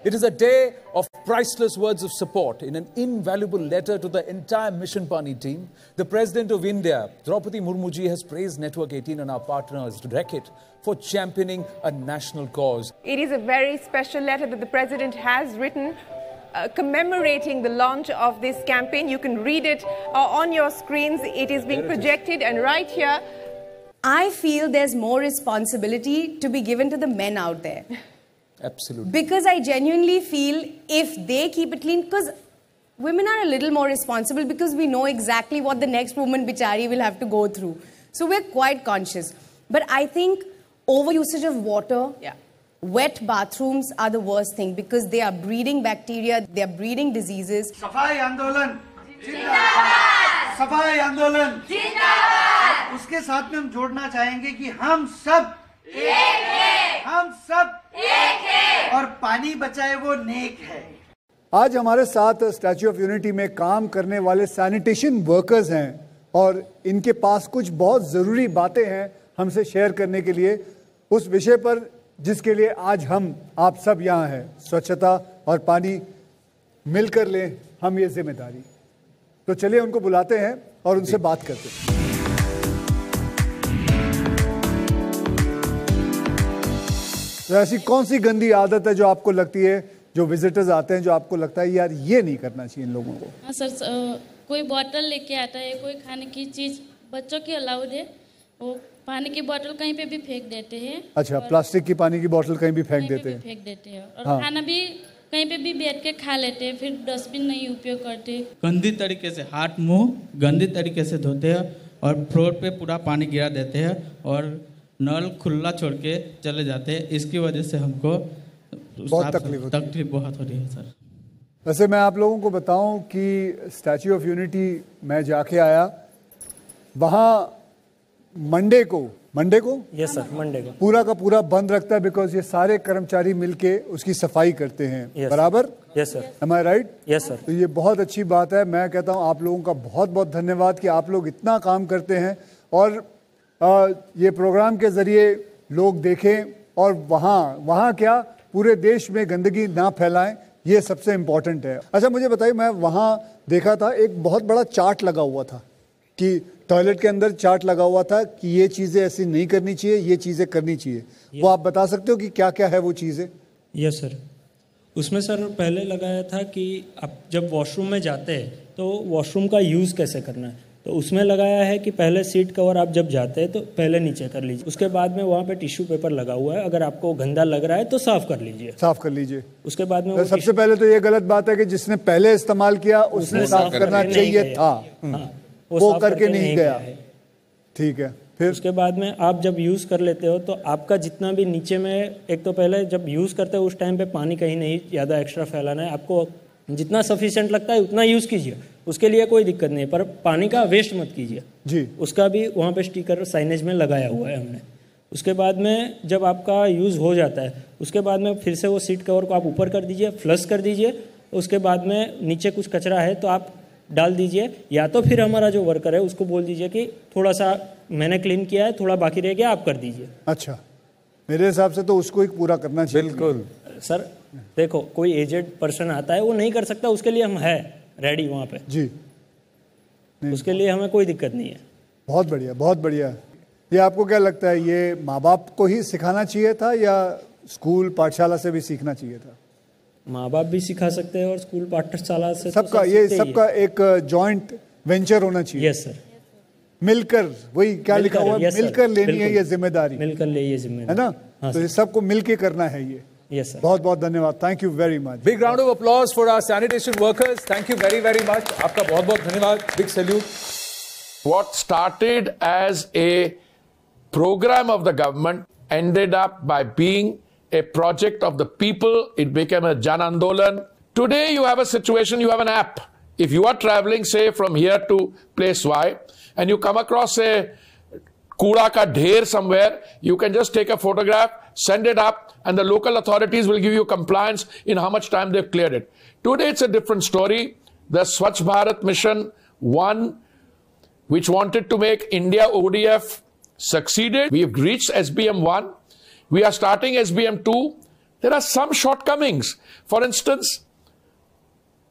It is a day of priceless words of support. In an invaluable letter to the entire Mission Paani team, the President of India, Draupadi Murmuji, has praised Network 18 and our partners, Racket, for championing a national cause. It is a very special letter that the President has written commemorating the launch of this campaign. You can read it on your screens. It is being projected, and right here, I feel there's more responsibility to be given to the men out there. Absolutely. Because I genuinely feel if they keep it clean, because women are a little more responsible because we know exactly what the next woman bichari will have to go through. So we're quite conscious. But I think overusage of water, wet bathrooms are the worst thing because they are breeding bacteria, they are breeding diseases. Safai Andolan Jindabad! Safai Andolan Jindabad! उसके साथ में हम जोड़ना चाहेंगे कि हम सब एक हैं, हम सब एक हैं और पानी बचाए वो नेक है। आज हमारे साथ स्टैच्यू ऑफ यूनिटी में काम करने वाले सैनिटेशन वर्कर्स हैं और इनके पास कुछ बहुत ज़रूरी बातें हैं हमसे शेयर करने के लिए उस विषय पर जिसके लिए आज हम आप सब यहाँ हैं। स्वच्छता और पानी मिलकर लें हम ये जिम्मेदारी। तो चलिए उनको बुलाते हैं और उनसे बात करते हैं। तो ऐसी कौन सी गंदी आदत है जो आपको लगती है, जो विजिटर्स आते हैं, जो आपको लगता है यार ये नहीं करना चाहिए इन लोगों को? हाँ सर, कोई बोतल लेके आता है, कोई खाने की चीज़ बच्चों की अलाउड है, वो पानी की बोतल कहीं पे भी फेंक देते हैं। अच्छा, प्लास्टिक की पानी की बोतल कहीं भी फेंक देते हैं? फेंक देते हैं। और खाना भी कहीं पे भी बैठ के खा लेते हैं, फिर डस्टबिन नहीं उपयोग करते। गंदी तरीके से हाथ मुंह गंदी तरीके से धोते हैं और फ्लोर पे पूरा पानी गिरा देते हैं और नल खुला छोड़ के चले जाते हैं। इसकी वजह से हमको बहुत तकलीफ बहुत हो रही है सर। वैसे मैं आप लोगों को बताऊं कि स्टैच्यू ऑफ यूनिटी मैं जाके आया, वहाँ मंडे को यस सर, मंडे को पूरा का पूरा बंद रखता है बिकॉज ये सारे कर्मचारी मिलके उसकी सफाई करते हैं। बराबर? Yes sir. एम आई राइट? Yes sir. तो ये बहुत अच्छी बात है। मैं कहता हूँ आप लोगों का बहुत बहुत धन्यवाद कि आप लोग इतना काम करते हैं और ये प्रोग्राम के जरिए लोग देखें और वहाँ क्या पूरे देश में गंदगी ना फैलाएं, ये सबसे इम्पोर्टेंट है। अच्छा मुझे बताइए, मैं वहाँ देखा था एक बहुत बड़ा चार्ट लगा हुआ था कि टॉयलेट के अंदर चार्ट लगा हुआ था कि ये चीज़ें ऐसी नहीं करनी चाहिए, ये चीज़ें करनी चाहिए। वो आप बता सकते हो कि क्या क्या है वो चीज़ें? यस सर, उसमें सर पहले लगाया था कि आप जब वॉशरूम में जाते हैं तो वॉशरूम का यूज़ कैसे करना है, तो उसमें लगाया है कि पहले सीट कवर आप जब जाते हैं तो पहले नीचे कर लीजिए, उसके बाद में वहाँ पे टिश्यू पेपर लगा हुआ है, अगर आपको गंदा लग रहा है तो साफ कर लीजिए। उसके बाद में सबसे पहले तो ये गलत बात है कि जिसने पहले इस्तेमाल किया उसने साफ करना चाहिए था, वो करके नहीं गया। ठीक है, फिर उसके बाद में आप जब यूज़ कर लेते हो तो आपका जितना भी नीचे में, एक तो पहले जब यूज़ करते हो उस टाइम पे पानी कहीं नहीं ज़्यादा एक्स्ट्रा फैलाना है, आपको जितना सफिशिएंट लगता है उतना यूज़ कीजिए, उसके लिए कोई दिक्कत नहीं, पर पानी का वेस्ट मत कीजिए जी। उसका भी वहाँ पे स्टिकर साइनेज में लगाया हुआ है हमने। उसके बाद में जब आपका यूज़ हो जाता है उसके बाद में फिर से वो सीट कवर को आप ऊपर कर दीजिए, फ्लश कर दीजिए। उसके बाद में नीचे कुछ कचरा है तो आप डाल दीजिए, या तो फिर हमारा जो वर्कर है उसको बोल दीजिए कि थोड़ा सा मैंने क्लीन किया है, थोड़ा बाकी रह गया, आप कर दीजिए। अच्छा, मेरे हिसाब से तो उसको ही पूरा करना चाहिए। बिल्कुल सर, देखो कोई एजेड पर्सन आता है वो नहीं कर सकता, उसके लिए हम है रेडी वहाँ पे जी, उसके लिए हमें कोई दिक्कत नहीं है। बहुत बढ़िया, बहुत बढ़िया। ये आपको क्या लगता है, ये माँ बाप को ही सिखाना चाहिए था या स्कूल पाठशाला से भी सीखना चाहिए था? माँ बाप भी सिखा सकते हैं और स्कूल पाठशाला से सबका ये सबका एक जॉइंट वेंचर होना चाहिए। यस सर, मिलकर, वही क्या लिखा हुआ है, मिलकर लेनी है ये जिम्मेदारी, मिलकर ले ये जिम्मेदारी, है ना? हाँ, तो ये सबको मिलके करना है ये। यस सर, बहुत बहुत धन्यवाद, thank you very much. Big round of applause for our sanitation workers, thank you very very much, आपका बहुत बहुत धन्यवाद, big salute. What started as a program of the government ended up by being a project of the people. It became a Jan Andolan. Today you have a situation, you have an app. If you are traveling, say from here to place Y, and you come across a kooda ka dher somewhere, you can just take a photograph, send it up, and the local authorities will give you compliance in how much time they've cleared it. Today it's a different story. The Swachh Bharat mission 1, which wanted to make India ODF, succeeded. We've reached SBM 1. We are starting SBM 2. there are some shortcomings. For instance,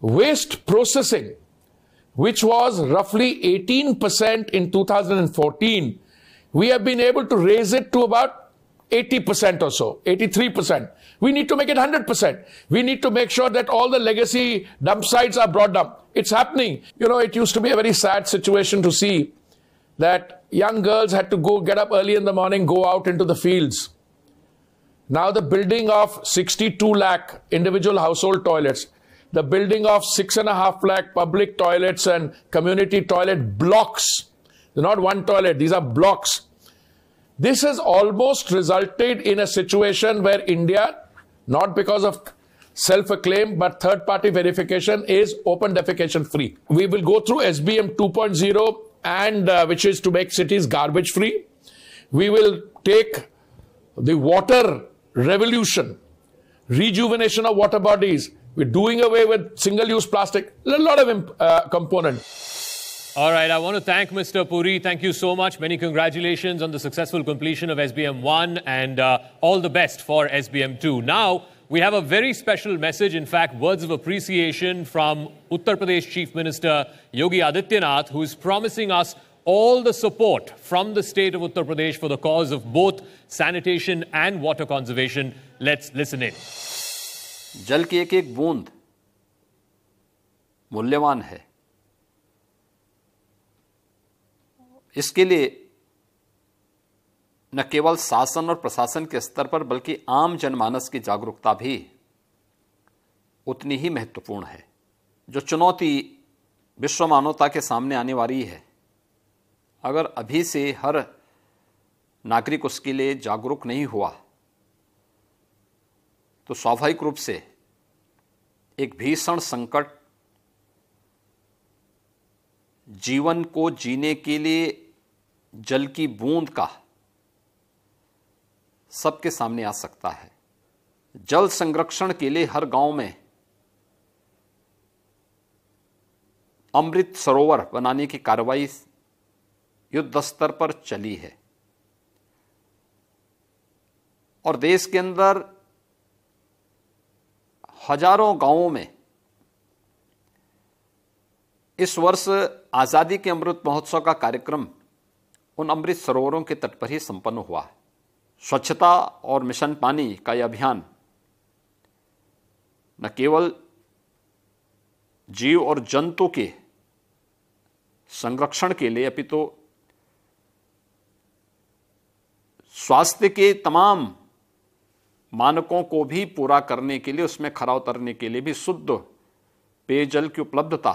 waste processing, which was roughly 18% in 2014, we have been able to raise it to about 80% or so, 83%. We need to make it 100%. We need to make sure that all the legacy dump sites are brought down. It's happening. You know, it used to be a very sad situation to see that young girls had to get up early in the morning, go out into the fields. Now the building of 62 lakh individual household toilets, the building of 6.5 lakh public toilets and community toilet blocks. They're not one toilet, these are blocks. This has almost resulted in a situation where India, not because of self-acclaim, but third-party verification, is open defecation free. We will go through SBM 2.0, and which is to make cities garbage free. We will take the water revolution, rejuvenation of water bodies. We're doing away with single-use plastic. A lot of components. All right, I want to thank Mr. Puri. Thank you so much. Many congratulations on the successful completion of SBM 1 and all the best for SBM 2. Now, we have a very special message, in fact, words of appreciation from Uttar Pradesh Chief Minister Yogi Adityanath, who is promising us all the support from the state of Uttar Pradesh for the cause of both sanitation and water conservation. Let's listen in. जल की एक एक बूंद मूल्यवान है. इसके लिए न केवल शासन और प्रशासन के स्तर पर बल्कि आम जनमानस की जागरूकता भी उतनी ही महत्वपूर्ण है. जो चुनौती विश्व मानवता के सामने आने वाली है, अगर अभी से हर नागरिक उसके लिए जागरूक नहीं हुआ तो स्वाभाविक रूप से एक भीषण संकट जीवन को जीने के लिए जल की बूंद का सबके सामने आ सकता है. जल संरक्षण के लिए हर गांव में अमृत सरोवर बनाने की कार्रवाई युद्ध स्तर पर चली है और देश के अंदर हजारों गांवों में इस वर्ष आजादी के अमृत महोत्सव का कार्यक्रम उन अमृत सरोवरों के तट पर ही संपन्न हुआ. स्वच्छता और मिशन पानी का यह अभियान न केवल जीव और जंतु के संरक्षण के लिए अपितु स्वास्थ्य के तमाम मानकों को भी पूरा करने के लिए, उसमें खरा उतरने के लिए भी शुद्ध पेयजल की उपलब्धता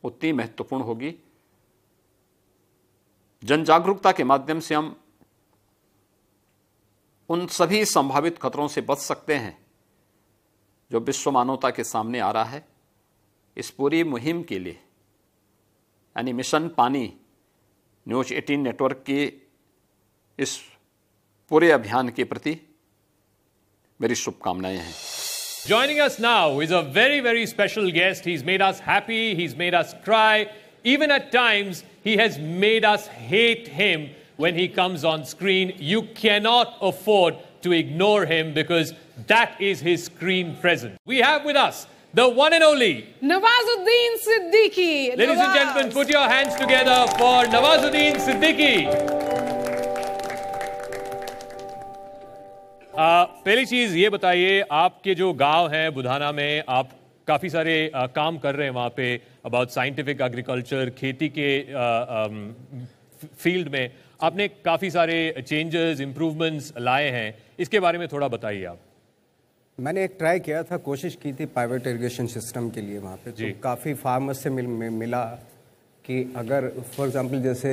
उतनी महत्वपूर्ण होगी. जन जागरूकता के माध्यम से हम उन सभी संभावित खतरों से बच सकते हैं जो विश्व मानवता के सामने आ रहा है. इस पूरी मुहिम के लिए यानी मिशन पानी न्यूज 18 नेटवर्क के इस पूरे अभियान के प्रति मेरी शुभकामनाएं हैं. Joining us now is a very, very special guest. He's made us happy. He's made us cry. Even at times, he has made us hate him when he comes on screen. You cannot afford to ignore him because that is his screen presence. We have with us the one and only Nawazuddin Siddiqui. Ladies and gentlemen, put your hands together for Nawazuddin Siddiqui. पहली चीज ये बताइए, आपके जो गांव है बुधाना में, आप काफी सारे काम कर रहे हैं वहां पे अबाउट साइंटिफिक एग्रीकल्चर, खेती के फील्ड में आपने काफी सारे चेंजेस, इंप्रूवमेंट्स लाए हैं. इसके बारे में थोड़ा बताइए आप. मैंने एक ट्राई किया था, कोशिश की थी प्राइवेट इरिगेशन सिस्टम के लिए वहाँ पे, तो काफ़ी फार्मर्स से मिला कि अगर फॉर एग्जांपल जैसे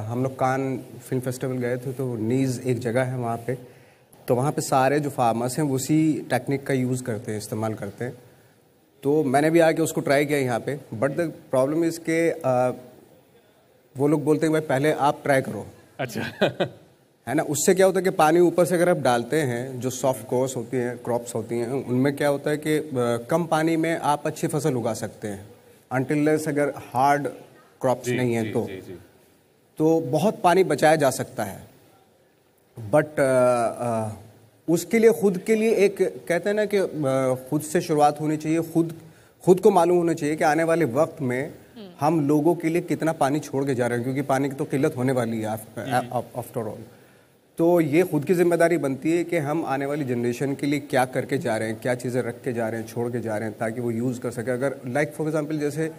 हम लोग कान फिल्म फेस्टिवल गए थे तो नीज एक जगह है वहाँ पे, तो वहाँ पे सारे जो फार्मर्स हैं उसी टेक्निक का यूज़ करते हैं, इस्तेमाल करते हैं. तो मैंने भी आके उसको ट्राई किया यहाँ पे, बट द प्रॉब्लम इज़ के वो लोग बोलते हैं भाई पहले आप ट्राई करो. अच्छा. है ना, उससे क्या होता है कि पानी ऊपर से अगर आप डालते हैं, जो सॉफ्ट कोर्स होती हैं, क्रॉप्स होती हैं, उनमें क्या होता है कि कम पानी में आप अच्छी फसल उगा सकते हैं अनटिल लेस अगर हार्ड क्रॉप्स नहीं है तो बहुत पानी बचाया जा सकता है. बट उसके लिए खुद के लिए एक कहते हैं ना कि खुद से शुरुआत होनी चाहिए, खुद को मालूम होना चाहिए कि आने वाले वक्त में हम लोगों के लिए कितना पानी छोड़ के जा रहे हैं, क्योंकि पानी की तो किल्लत होने वाली है आफ्टर ऑल। तो ये खुद की जिम्मेदारी बनती है कि हम आने वाली जनरेशन के लिए क्या करके जा रहे हैं, क्या चीज़ें रख के जा रहे हैं, छोड़ के जा रहे हैं, ताकि वो यूज़ कर सके। अगर लाइक फॉर एग्जांपल जैसे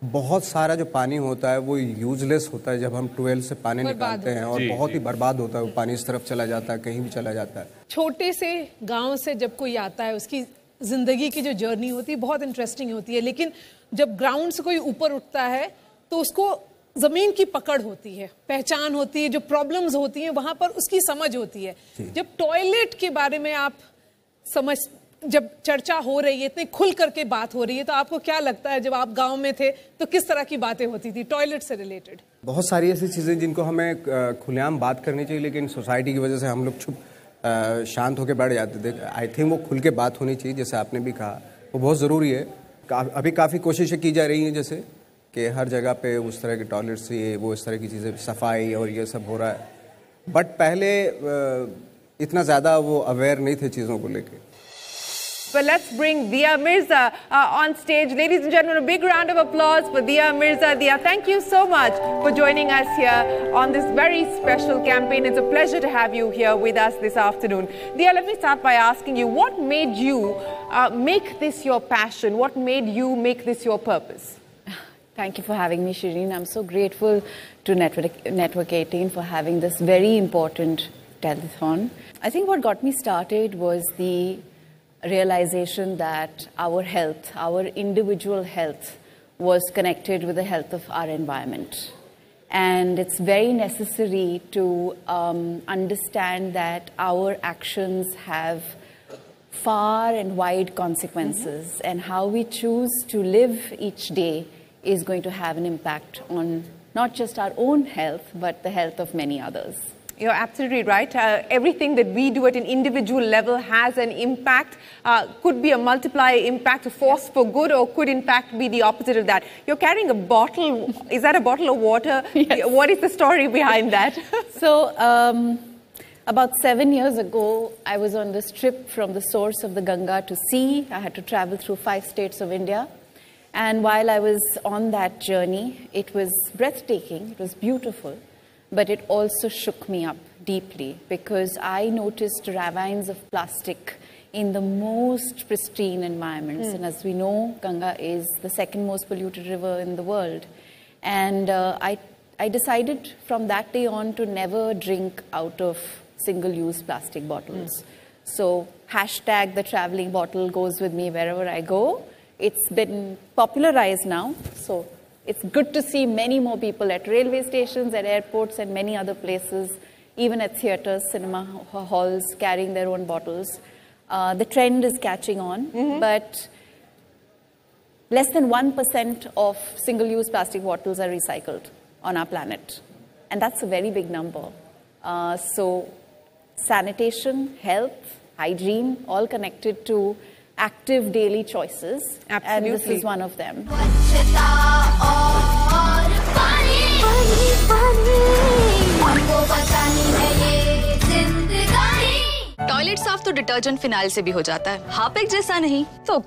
बहुत सारा जो पानी होता है वो यूजलेस होता है, जब हम ट्वेल से पानी निकालते हैं और बहुत ही बर्बाद होता है वो पानी, इस तरफ चला जाता है, कहीं भी चला जाता है। छोटे से गांव से जब कोई आता है उसकी जिंदगी की जो जर्नी होती है बहुत इंटरेस्टिंग होती है, लेकिन जब ग्राउंड से कोई ऊपर उठता है तो उसको जमीन की पकड़ होती है, पहचान होती है, जो प्रॉब्लम्स होती हैं वहां पर उसकी समझ होती है। जब टॉयलेट के बारे में आप जब चर्चा हो रही है, इतनी खुल करके बात हो रही है, तो आपको क्या लगता है जब आप गांव में थे तो किस तरह की बातें होती थी टॉयलेट से रिलेटेड? बहुत सारी ऐसी चीज़ें जिनको हमें खुलेआम बात करनी चाहिए, लेकिन सोसाइटी की वजह से हम लोग चुप शांत होकर बैठ जाते थे। आई थिंक वो खुल के बात होनी चाहिए, जैसे आपने भी कहा, वो बहुत ज़रूरी है। अभी काफ़ी कोशिशें की जा रही हैं, जैसे कि हर जगह पे उस तरह के टॉयलेट्स, ये वो इस तरह की चीज़ें, सफाई और ये सब हो रहा है। बट पहले इतना ज़्यादा वो अवेयर नहीं थे चीज़ों को लेके। Well, let's bring Dia Mirza on stage. Ladies and gentlemen, a big round of applause for Dia Mirza. Dia, thank you so much for joining us here on this very special campaign. It's a pleasure to have you here with us this afternoon. Dia, let me start by asking you, what made you make this your passion? What made you make this your purpose? Thank you for having me, Shireen. I'm so grateful to Network 18 for having this very important telethon. I think what got me started was the realization that our health, our individual health, was connected with the health of our environment. And it's very necessary to understand that our actions have far and wide consequences, and how we choose to live each day is going to have an impact on not just our own health, but the health of many others. You're absolutely right. Everything that we do at an individual level has an impact, could be a multiplier impact, a force for good, or could in fact be the opposite of that. You're carrying a bottle. Is that a bottle of water? Yes. What is the story behind that? So, about 7 years ago, I was on this trip from the source of the Ganga to sea. I had to travel through 5 states of India. And while I was on that journey, it was breathtaking, it was beautiful. But it also shook me up deeply, because I noticed ravines of plastic in the most pristine environments. And as we know, Ganga is the second most polluted river in the world. And I decided from that day on to never drink out of single-use plastic bottles. So hashtag the traveling bottle goes with me wherever I go. It's been popularized now. So it's good to see many more people at railway stations, at airports, and many other places, even at theatres, cinema halls, carrying their own bottles. The trend is catching on, but less than 1% of single-use plastic bottles are recycled on our planet. And that's a very big number. So sanitation, health, hygiene, all connected to active daily choices. Absolutely. And this is one of them. Toilet साफ तो detergent phenyl से भी हो जाता है, Harpic जैसा नहीं तो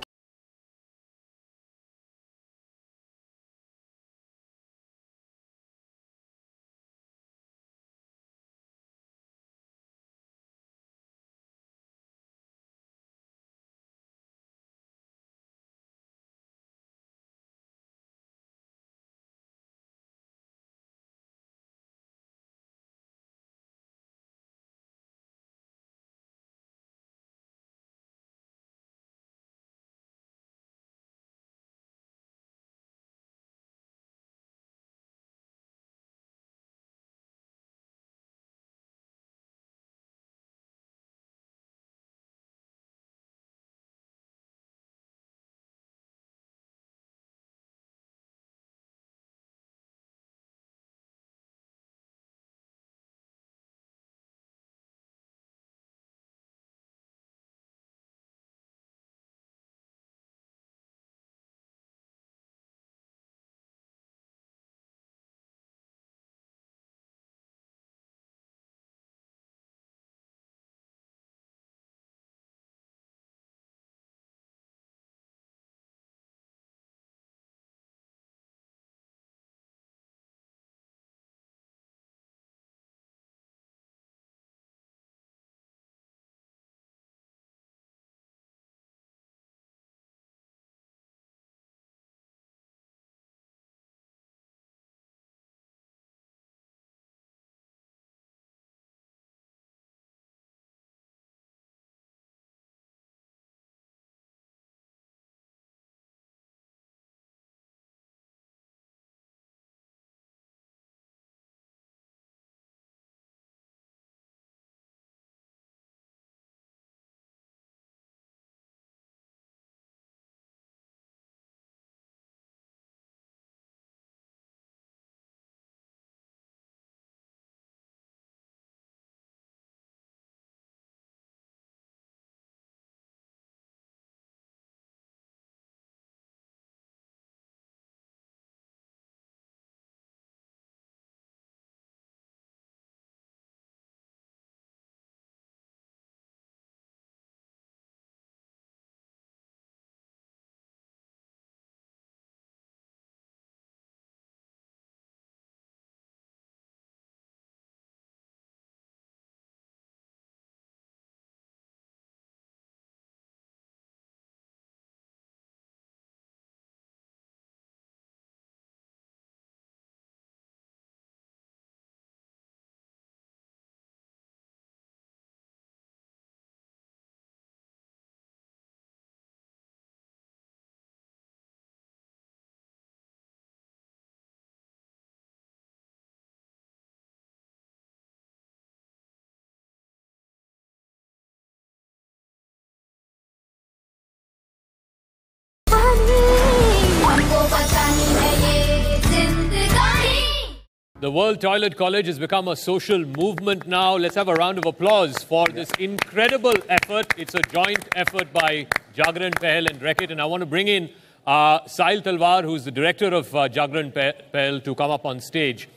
The World Toilet College has become a social movement now. Let's have a round of applause for this incredible effort. It's a joint effort by Jagran, Pahel and Racket. And I want to bring in Sahil Talwar, who's the director of Jagran Pahel, to come up on stage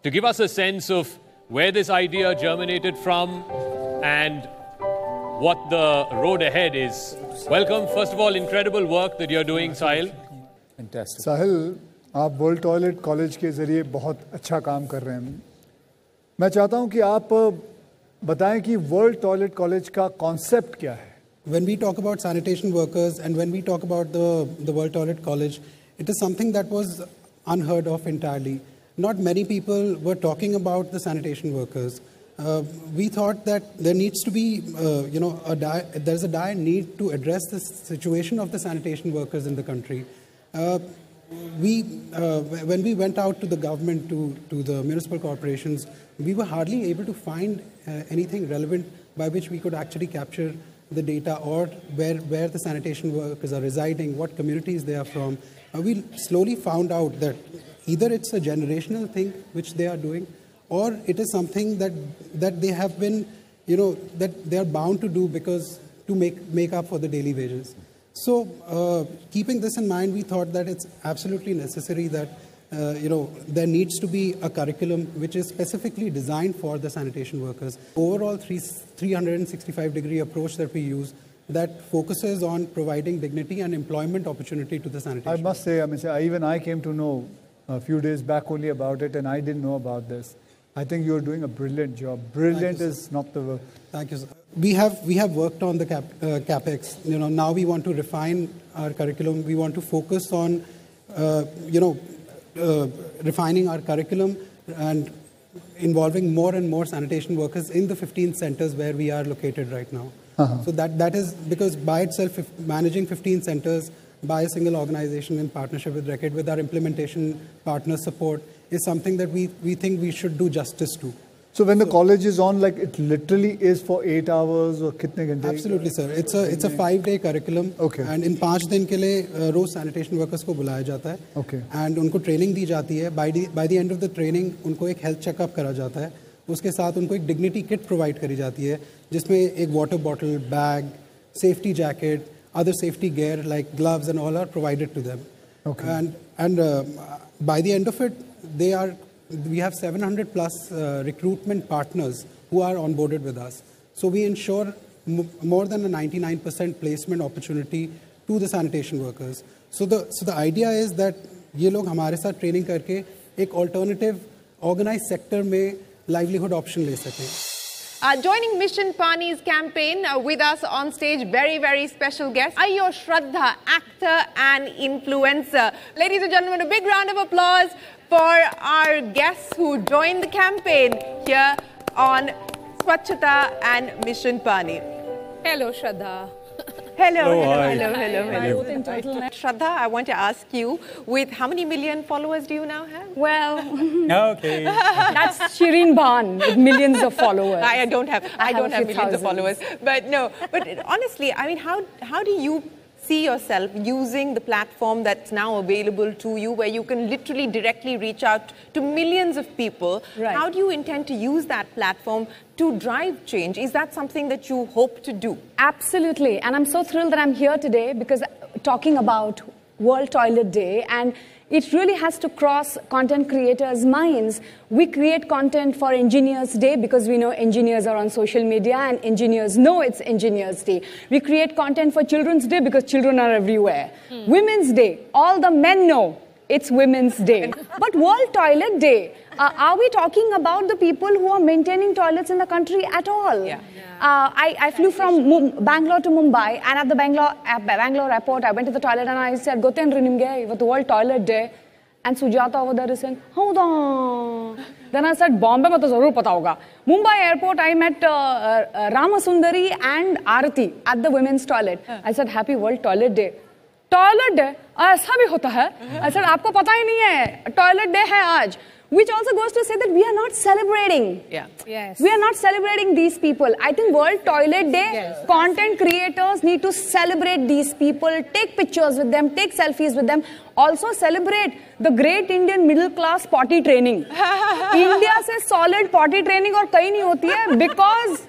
to give us a sense of where this idea germinated from and what the road ahead is. Welcome. First of all, incredible work that you're doing, Sahil. Fantastic. साहिल, आप world toilet college के ज़रिए बहुत अच्छा काम कर रहे हैं. मैं चाहता हूं कि आप बताएं कि वर्ल्ड टॉयलेट कॉलेज का कॉन्सेप्ट क्या है. When we talk about sanitation workers and when we talk about the World Toilet College, it is something that was unheard of entirely. Not many people were talking about the sanitation workers. We thought that there needs to be, there's a dire need to address the situation of the sanitation workers in the country. When we went out to the government, to the municipal corporations, we were hardly able to find anything relevant by which we could actually capture the data or where the sanitation workers are residing, what communities they are from. We slowly found out that either it's a generational thing which they are doing, or it is something that they have been, that they are bound to do because to make up for the daily wages. So keeping this in mind, we thought that it's absolutely necessary that there needs to be a curriculum which is specifically designed for the sanitation workers. Overall 365-degree approach that we use that focuses on providing dignity and employment opportunity to the sanitation. I must say, even I came to know a few days back only about it, and I didn't know about this. I think you're doing a brilliant job. Brilliant is not the word. Thank you, sir. We have worked on the CapEx. Now we want to refine our curriculum. We want to focus on, refining our curriculum and involving more and more sanitation workers in the 15 centers where we are located right now. So that is because by itself, managing 15 centers by a single organization in partnership with Racket, with our implementation partner support, is something that we think we should do justice to. So when the college is on, like it literally is for 8 hours or kitne ghante? Absolutely, sir. It's a 5-day curriculum. Okay. And in 5 दिन के लिए रोज sanitation workers को बुलाया जाता है. Okay. And उनको training दी जाती है. By the end of the training, उनको एक health checkup करा जाता है. उसके साथ उनको एक dignity kit provide करी जाती है, जिसमें एक water bottle, bag, safety jacket, other safety gear like gloves and all are provided to them. Okay. And by the end of it, we have 700 plus recruitment partners who are onboarded with us. So we ensure more than a 99% placement opportunity to the sanitation workers. So the idea is that ये लोग हमारे साथ training करके एक alternative organized sector में livelihood option ले सकें. Joining Mission Paani's campaign with us on stage, very, very special guest, Ayyo Shraddha, actor and influencer. Ladies and gentlemen, a big round of applause for our guests who joined the campaign here on Swachta and Mission Paani. Hello, Shraddha. Hello. Shraddha, I want to ask you, with how many million followers do you now have? Well, okay. That's Shireen Bhan with millions of followers. I don't have millions of followers. But honestly, I mean, how do you see yourself using the platform that's now available to you, where you can literally directly reach out to millions of people? Right. How do you intend to use that platform to drive change? Is that something that you hope to do? Absolutely. And I'm so thrilled that I'm here today because talking about World Toilet Day, and it really has to cross content creators' minds. We create content for Engineers Day because we know engineers are on social media and engineers know it's Engineers Day. We create content for Children's Day because children are everywhere. Women's Day, all the men know it's Women's Day. But World Toilet Day, are we talking about the people who are maintaining toilets in the country at all? Yeah. I flew from Bangalore to Mumbai, and at the Bangalore airport, I went to the toilet and I said, "Goten rinimge, it was the World Toilet Day." And Sujata over there is saying, "Hold on." Then I said, "Bombay mein to zarur pata hoga." Mumbai airport, I met Ramasundari and Arati at the women's toilet. I said, "Happy World Toilet Day." Toilet Day? ऐसा भी होता है? I said, "आपको पता ही नहीं है, Toilet Day है आज." which also goes to say that we are not celebrating. Yeah. Yes. We are not celebrating these people. I think World Toilet Day, content creators need to celebrate these people, take pictures with them, take selfies with them. Also celebrate the great Indian middle class potty training. India से solid potty training और कहीं नहीं होती है, because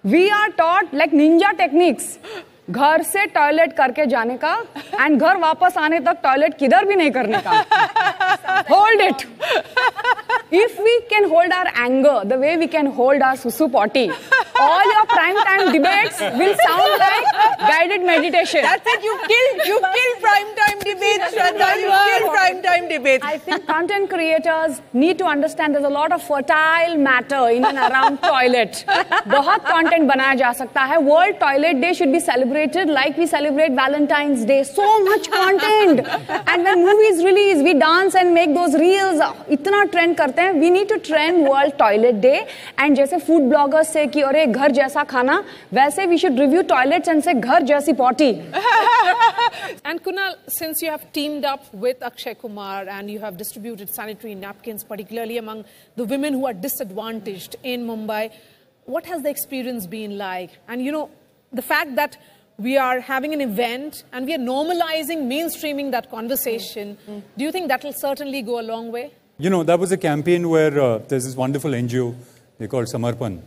we are taught like ninja techniques. घर से toilet करके जाने का एंड घर वापस आने तक टॉयलेट किधर भी नहीं करने का. Hold it. If we can hold our anger the way we can hold our susu potty, all your prime time debates will sound like guided meditation. That's it. You killed prime time debates, Shraddha. You killed prime time debates. I think content creators need to understand there's a lot of fertile matter in and around toilet. बहुत content बनाया जा सकता है. World Toilet Day should be celebrated like we celebrate Valentine's Day. So much content. And when movies release, we dance and make those reels. इतना trend करते हैं. We need to trend World Toilet Day. And जैसे food bloggers say कि अरे घर जैसा खाना, वैसे we should review toilets and say घर जैसी potty. And Kunal, since you have teamed up with Akshay Kumar and you have distributed sanitary napkins, particularly among the women who are disadvantaged in Mumbai, what has the experience been like? And you know, the fact that we are having an event and we are normalizing, mainstreaming that conversation, do you think that will certainly go a long way? You know, that was a campaign where there's this wonderful NGO, they call Samarpan,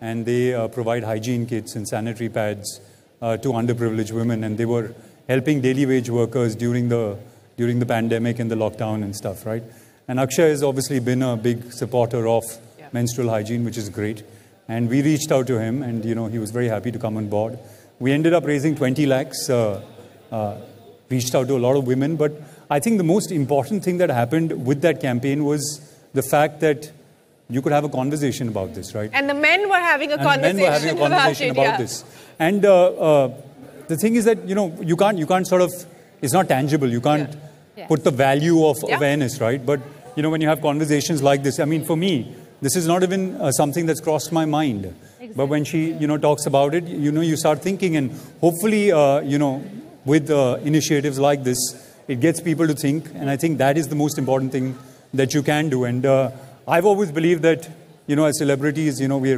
and they provide hygiene kits and sanitary pads to underprivileged women, and they were helping daily wage workers during the pandemic and the lockdown and stuff, right? And Akshay has obviously been a big supporter of menstrual hygiene, which is great. And we reached out to him, and you know, he was very happy to come on board. We ended up raising 20 lakhs, reached out to a lot of women, but I think the most important thing that happened with that campaign was the fact that you could have a conversation about this, right? And the men were having a conversation about this. And the thing is that, you know, you can't sort of, it's not tangible. You can't put the value of awareness, right? But, you know, when you have conversations like this, I mean, for me, this is not even something that's crossed my mind. Exactly. But when she, you know, talks about it, you know, you start thinking, and hopefully, you know, with initiatives like this, it gets people to think. And I think that is the most important thing that you can do. And I've always believed that, you know, as celebrities, you know, we're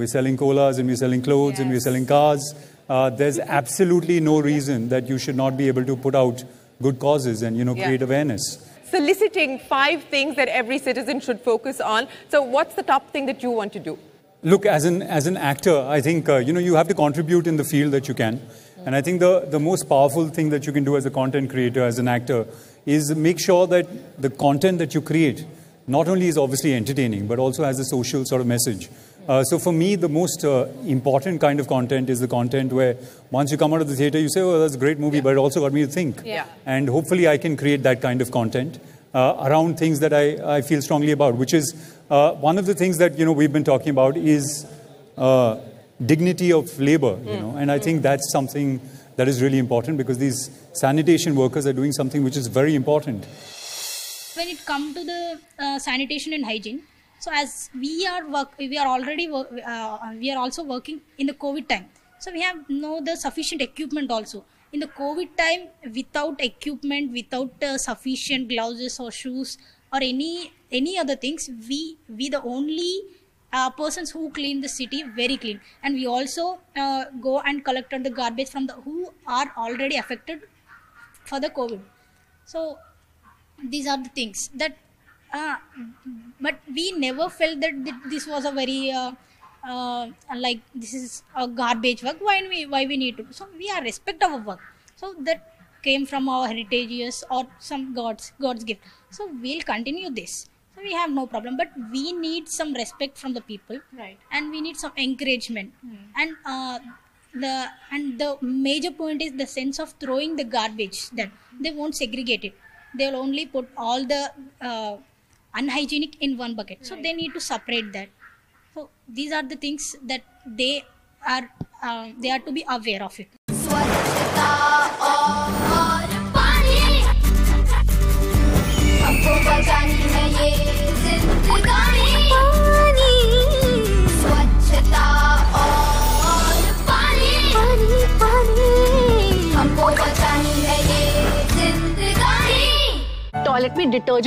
selling colas and we're selling clothes and we're selling cars. There's absolutely no reason that you should not be able to put out good causes and, you know, create awareness. Soliciting 5 things that every citizen should focus on. So what's the top thing that you want to do? Look, as an actor, I think, you know, you have to contribute in the field that you can. And I think the most powerful thing that you can do as a content creator, as an actor, is make sure that the content that you create not only is obviously entertaining, but also has a social sort of message. So for me, the most important kind of content is the content where once you come out of the theater, you say, oh, that's a great movie, but it also got me to think. And hopefully I can create that kind of content around things that I feel strongly about, which is one of the things that, you know, we've been talking about is dignity of labor, you know, and I think that's something that is really important, because these sanitation workers are doing something which is very important. When it comes to the sanitation and hygiene, so as we are also working in the COVID time. So we have the sufficient equipment also. In the COVID time, without equipment, without sufficient gloves or shoes or any other things, we the only persons who clean the city very clean, and we also go and collected the garbage from who are already affected for the COVID. So these are the things that. But we never felt that this was a very like this is a garbage work. Why we need to? So we are respect our work. So that came from our heritages or some God's gift. So we'll continue this. So we have no problem. But we need some respect from the people, right? And we need some encouragement. And the major point is the sense of throwing the garbage. That they won't segregate it. They will only put all the unhygienic in one bucket. So they need to separate that. So these are the things that they are to be aware of it. Swachta aur Paani, humko bachani hai ye zindagani. Paani, Swachta aur Paani, Paani, humko bachani hai ye zindagani. Toilet में detergent